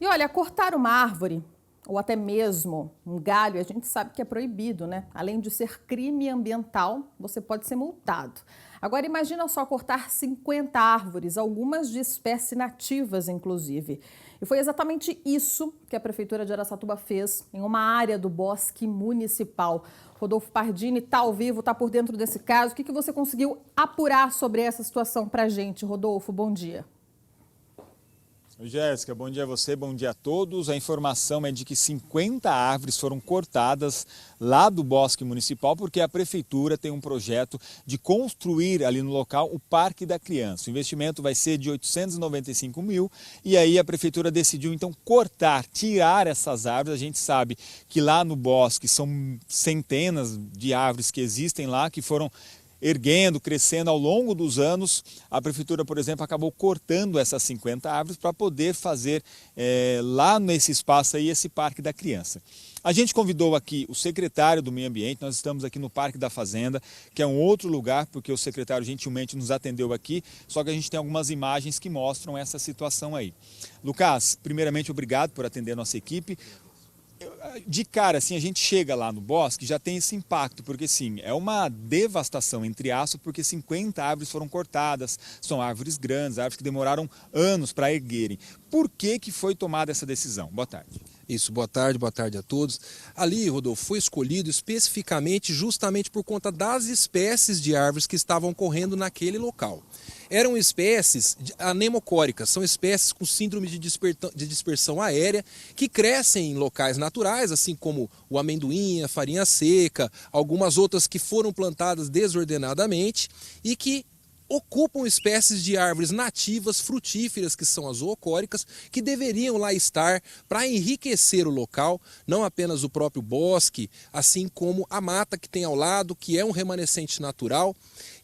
E olha, cortar uma árvore ou até mesmo um galho, a gente sabe que é proibido, né? Além de ser crime ambiental, você pode ser multado. Agora imagina só cortar 50 árvores, algumas de espécie nativas, inclusive. E foi exatamente isso que a Prefeitura de Araçatuba fez em uma área do Bosque Municipal. Rodolfo Pardini está ao vivo, está por dentro desse caso. O que você conseguiu apurar sobre essa situação para a gente, Rodolfo? Bom dia. Oi, Jéssica, bom dia a você, bom dia a todos. A informação é de que 50 árvores foram cortadas lá do Bosque Municipal porque a Prefeitura tem um projeto de construir ali no local o Parque da Criança. O investimento vai ser de 895 mil e aí a Prefeitura decidiu então cortar, tirar essas árvores. A gente sabe que lá no bosque são centenas de árvores que existem lá, que foram erguendo, crescendo ao longo dos anos. A Prefeitura, por exemplo, acabou cortando essas 50 árvores para poder fazer lá nesse espaço aí esse Parque da Criança. A gente convidou aqui o secretário do Meio Ambiente, nós estamos aqui no Parque da Fazenda, que é um outro lugar, porque o secretário gentilmente nos atendeu aqui, só que a gente tem algumas imagens que mostram essa situação aí. Lucas, primeiramente, obrigado por atender a nossa equipe. De cara, assim, a gente chega lá no bosque, já tem esse impacto, porque sim, é uma devastação, entre aspas, porque 50 árvores foram cortadas, são árvores grandes, árvores que demoraram anos para erguerem. Por que foi tomada essa decisão? Boa tarde. Isso, boa tarde a todos. Ali, Rodolfo, foi escolhido especificamente justamente por conta das espécies de árvores que estavam correndo naquele local. Eram espécies anemocóricas, são espécies com síndrome de dispersão aérea que crescem em locais naturais, assim como o amendoim, a farinha seca, algumas outras que foram plantadas desordenadamente e que ocupam espécies de árvores nativas frutíferas, que são as zoocóricas, que deveriam lá estar para enriquecer o local, não apenas o próprio bosque, assim como a mata que tem ao lado, que é um remanescente natural,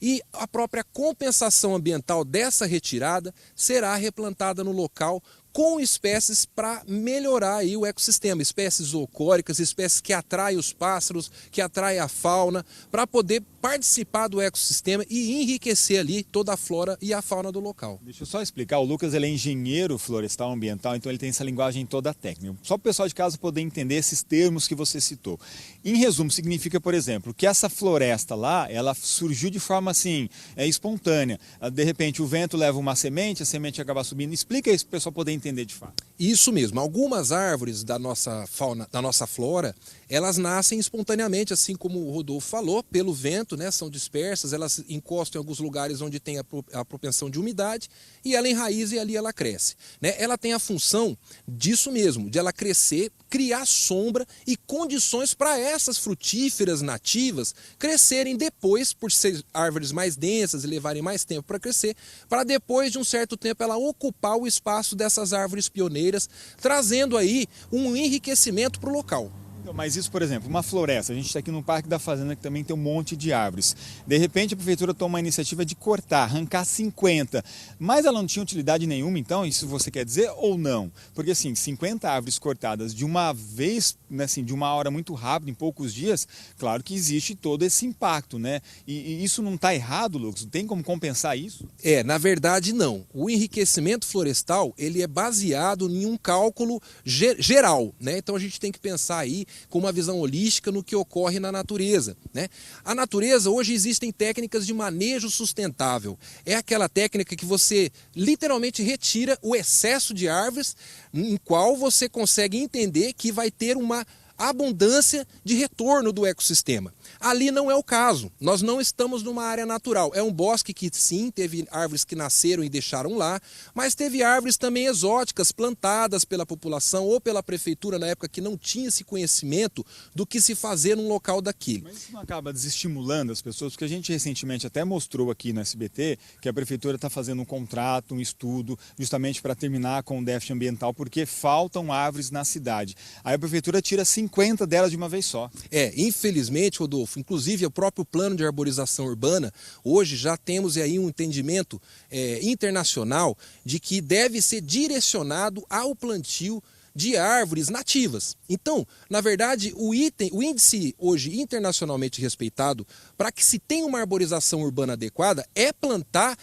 e a própria compensação ambiental dessa retirada será replantada no local com espécies para melhorar aí o ecossistema, espécies zoocóricas, espécies que atraem os pássaros, que atraem a fauna, para poder participar do ecossistema e enriquecer ali toda a flora e a fauna do local. Deixa eu só explicar, o Lucas ele é engenheiro florestal ambiental, então ele tem essa linguagem toda técnica. Só para o pessoal de casa poder entender esses termos que você citou. Em resumo, significa, por exemplo, que essa floresta lá, ela surgiu de forma assim, espontânea. De repente o vento leva uma semente, a semente acaba subindo. Explica isso para o pessoal poder entender de fato. Isso mesmo, algumas árvores da nossa fauna, da nossa flora, elas nascem espontaneamente, assim como o Rodolfo falou, pelo vento, né? São dispersas, elas encostam em alguns lugares onde tem a propensão de umidade e ela enraiza e ali ela cresce, né? Ela tem a função disso mesmo, de ela crescer, criar sombra e condições para essas frutíferas nativas crescerem depois, por ser árvores mais densas e levarem mais tempo para crescer, para depois de um certo tempo ela ocupar o espaço dessas árvores pioneiras, trazendo aí um enriquecimento para o local. Mas isso, por exemplo, uma floresta, a gente está aqui no Parque da Fazenda que também tem um monte de árvores. De repente a Prefeitura toma a iniciativa de cortar, arrancar 50, mas ela não tinha utilidade nenhuma, então, isso você quer dizer ou não? Porque assim, 50 árvores cortadas de uma vez, né, assim, de uma hora muito rápida, em poucos dias, claro que existe todo esse impacto, né? E isso não está errado, Lucas? Tem como compensar isso? Na verdade não. O enriquecimento florestal, ele é baseado em um cálculo geral, né? Então a gente tem que pensar aí com uma visão holística no que ocorre na natureza, né? A natureza, hoje existem técnicas de manejo sustentável. É aquela técnica que você literalmente retira o excesso de árvores, em qual você consegue entender que vai ter uma abundância de retorno do ecossistema. Ali não é o caso, nós não estamos numa área natural, é um bosque que sim, teve árvores que nasceram e deixaram lá, mas teve árvores também exóticas plantadas pela população ou pela prefeitura na época que não tinha esse conhecimento do que se fazer num local daquele. Mas isso não acaba desestimulando as pessoas, porque a gente recentemente até mostrou aqui no SBT que a prefeitura está fazendo um contrato, um estudo, justamente para terminar com o déficit ambiental, porque faltam árvores na cidade. Aí a prefeitura tira 50 delas de uma vez só. Infelizmente, Rodolfo, inclusive o próprio plano de arborização urbana, hoje já temos aí um entendimento internacional de que deve ser direcionado ao plantio de árvores nativas. Então, na verdade, o índice hoje internacionalmente respeitado para que se tenha uma arborização urbana adequada é plantar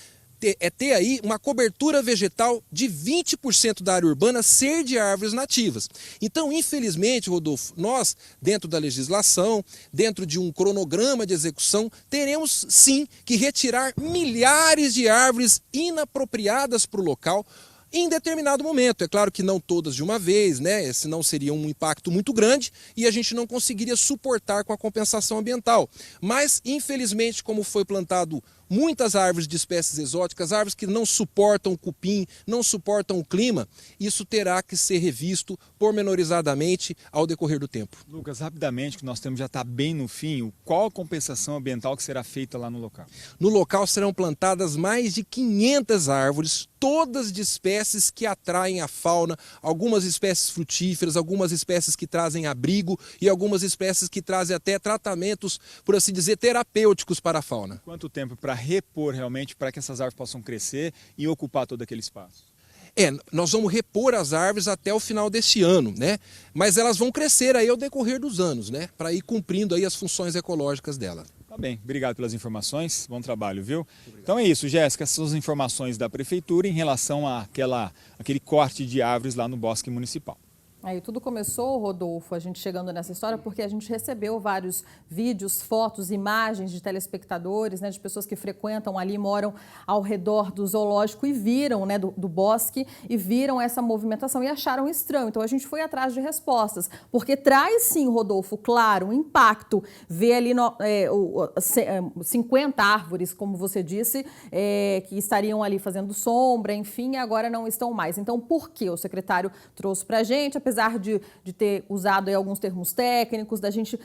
ter aí uma cobertura vegetal de 20% da área urbana ser de árvores nativas. Então, infelizmente, Rodolfo, nós, dentro da legislação, dentro de um cronograma de execução, teremos sim que retirar milhares de árvores inapropriadas para o local, em determinado momento. É claro que não todas de uma vez, né? Senão seria um impacto muito grande e a gente não conseguiria suportar com a compensação ambiental. Mas, infelizmente, como foi plantado muitas árvores de espécies exóticas, árvores que não suportam o cupim, não suportam o clima, isso terá que ser revisto pormenorizadamente ao decorrer do tempo. Lucas, rapidamente, que nós temos já está bem no fim, qual a compensação ambiental que será feita lá no local? No local serão plantadas mais de 500 árvores, todas de espécies que atraem a fauna, algumas espécies frutíferas, algumas espécies que trazem abrigo e algumas espécies que trazem até tratamentos, por assim dizer, terapêuticos para a fauna. Quanto tempo para repor realmente, para que essas árvores possam crescer e ocupar todo aquele espaço? Nós vamos repor as árvores até o final deste ano, né? Mas elas vão crescer aí ao decorrer dos anos, né? Para ir cumprindo aí as funções ecológicas dela. Tá bem, obrigado pelas informações, bom trabalho, viu? Então é isso, Jéssica, essas são as informações da Prefeitura em relação àquele corte de árvores lá no Bosque Municipal. Aí tudo começou, Rodolfo, a gente chegando nessa história, porque a gente recebeu vários vídeos, fotos, imagens de telespectadores, né, de pessoas que frequentam ali, moram ao redor do zoológico e viram, né, do bosque, e viram essa movimentação e acharam estranho. Então a gente foi atrás de respostas, porque traz sim, Rodolfo, claro, um impacto, ver ali 50 árvores, como você disse, que estariam ali fazendo sombra, enfim, agora não estão mais. Então por que o secretário trouxe pra gente, apesar de ter usado aí alguns termos técnicos, da gente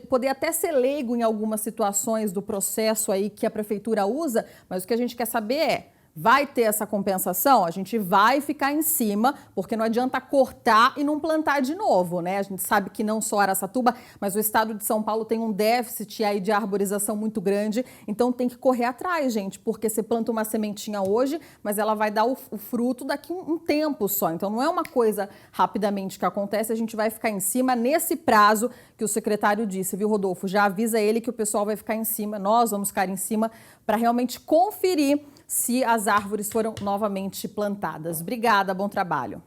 poder até ser leigo em algumas situações do processo aí que a prefeitura usa, mas o que a gente quer saber é: vai ter essa compensação? A gente vai ficar em cima, porque não adianta cortar e não plantar de novo, né? A gente sabe que não só Araçatuba, mas o estado de São Paulo tem um déficit aí de arborização muito grande, então tem que correr atrás, gente, porque você planta uma sementinha hoje, mas ela vai dar o fruto daqui um tempo só. Então não é uma coisa rapidamente que acontece, a gente vai ficar em cima nesse prazo que o secretário disse, viu, Rodolfo? Já avisa ele que o pessoal vai ficar em cima, nós vamos ficar em cima para realmente conferir se as árvores foram novamente plantadas. Obrigada, bom trabalho.